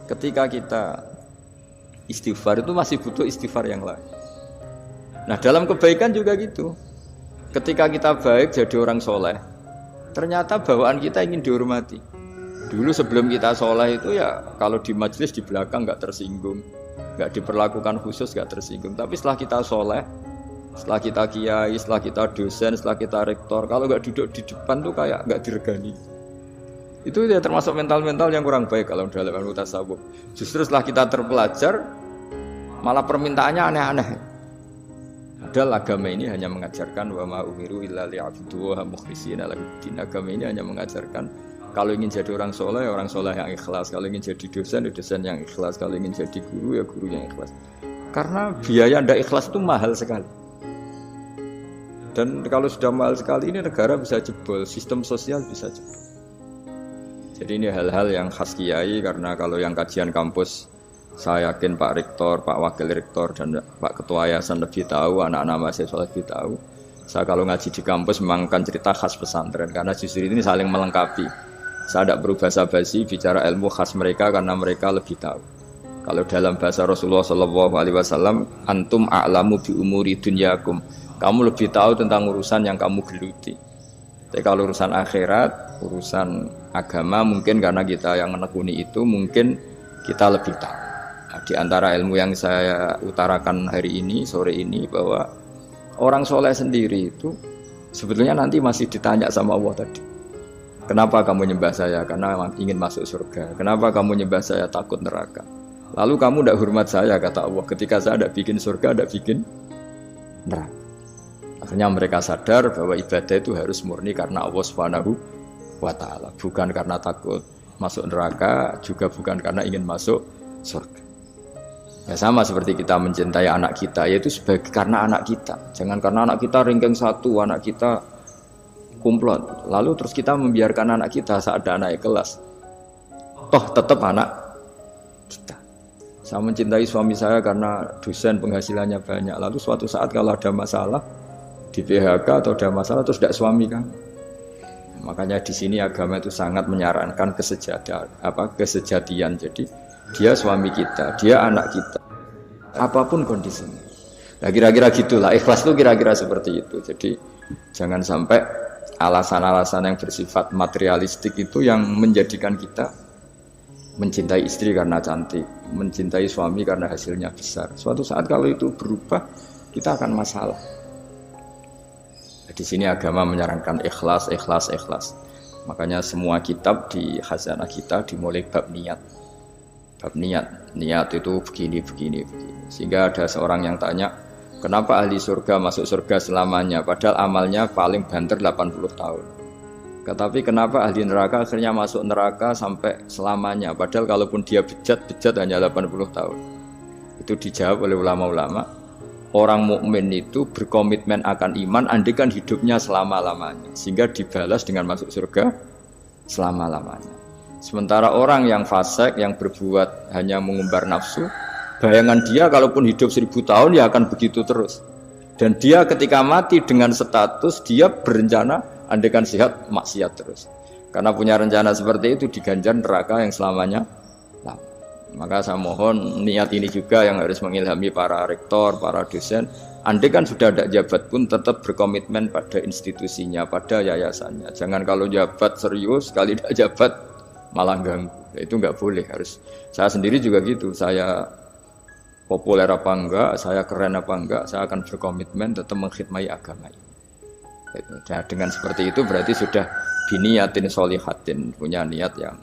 Ketika kita istighfar itu masih butuh istighfar yang lain. Nah dalam kebaikan juga gitu. Ketika kita baik jadi orang soleh, ternyata bawaan kita ingin dihormati. Dulu sebelum kita soleh itu ya kalau di majelis di belakang nggak tersinggung, nggak diperlakukan khusus, nggak tersinggung. Tapi setelah kita soleh, setelah kita kiai, setelah kita dosen, setelah kita rektor, kalau nggak duduk di depan tuh kayak nggak diregani. Itu ya termasuk mental-mental yang kurang baik kalau dalam ilmu tasawuf. Justru setelah kita terpelajar, malah permintaannya aneh-aneh. Padahal agama ini hanya mengajarkan wa ma umiru illa liya'buduha mukhlishina lahuddin. Agama ini hanya mengajarkan kalau ingin jadi orang soleh yang ikhlas. Kalau ingin jadi dosen, ya dosen yang ikhlas. Kalau ingin jadi guru, ya guru yang ikhlas. Karena biaya ndak ikhlas itu mahal sekali. Dan kalau sudah mahal sekali ini negara bisa jebol, sistem sosial bisa jebol. Jadi ini hal-hal yang khas kiai karena kalau yang kajian kampus saya yakin Pak Rektor, Pak Wakil Rektor dan Pak Ketua Yayasan lebih tahu, anak-anak mahasiswa lebih tahu. Saya kalau ngaji di kampus memang kan cerita khas pesantren karena justru ini saling melengkapi. Saya tidak berubah basa-basi bicara ilmu khas mereka karena mereka lebih tahu. Kalau dalam bahasa Rasulullah SAW, antum a'lamu bi umuri dunyakum. Kamu lebih tahu tentang urusan yang kamu geluti. Tapi kalau urusan akhirat, urusan agama mungkin karena kita yang menekuni itu mungkin kita lebih tahu. Nah, di antara ilmu yang saya utarakan hari ini, sore ini bahwa orang soleh sendiri itu sebetulnya nanti masih ditanya sama Allah tadi. Kenapa kamu nyembah saya? Karena ingin masuk surga. Kenapa kamu nyembah saya? Takut neraka. Lalu kamu tidak hormat saya, kata Allah. Ketika saya tidak bikin surga, tidak bikin neraka. Akhirnya mereka sadar bahwa ibadah itu harus murni karena Allah Subhanahu wa ta'ala. Bukan karena takut masuk neraka, juga bukan karena ingin masuk surga. Ya sama seperti kita mencintai anak kita, yaitu sebagai karena anak kita. Jangan karena anak kita ranking 1, anak kita kumplot. Lalu terus kita membiarkan anak kita saat ada naik kelas. Toh tetap anak kita. Saya mencintai suami saya karena dosen penghasilannya banyak. Lalu suatu saat kalau ada masalah di PHK atau ada masalah terus tidak suami kan. Makanya di sini agama itu sangat menyarankan kesejatian. Jadi dia suami kita, dia anak kita. Apapun kondisinya. Nah kira-kira gitulah. Ikhlas itu kira-kira seperti itu. Jadi jangan sampai alasan-alasan yang bersifat materialistik itu yang menjadikan kita mencintai istri karena cantik, mencintai suami karena hasilnya besar. Suatu saat kalau itu berubah, kita akan masalah. Di sini agama menyarankan ikhlas. Makanya semua kitab di khazanah kita dimulai bab niat. Bab niat itu begini. Sehingga ada seorang yang tanya, kenapa ahli surga masuk surga selamanya? Padahal amalnya paling banter 80 tahun. Tetapi kenapa ahli neraka akhirnya masuk neraka sampai selamanya? Padahal kalaupun dia bejat hanya 80 tahun. Itu dijawab oleh ulama-ulama. Orang mukmin itu berkomitmen akan iman andaikan hidupnya selama-lamanya sehingga dibalas dengan masuk surga selama-lamanya. Sementara orang yang fasik yang berbuat hanya mengumbar nafsu, bayangan dia kalaupun hidup 1000 tahun ya akan begitu terus. Dan dia ketika mati dengan status dia berencana andaikan sehat maksiat terus. Karena punya rencana seperti itu diganjar neraka yang selamanya. Maka saya mohon niat ini juga yang harus mengilhami para rektor, para dosen. Andai kan sudah ada jabat pun tetap berkomitmen pada institusinya, pada yayasannya. Jangan kalau jabat serius, sekali tidak jabat malah ganggu. Itu nggak boleh. Harus. Saya sendiri juga gitu. Saya populer apa enggak, saya keren apa enggak, saya akan berkomitmen tetap mengkhidmati agama ini. Nah, dengan seperti itu berarti sudah biniyatin sholihatin, punya niat yang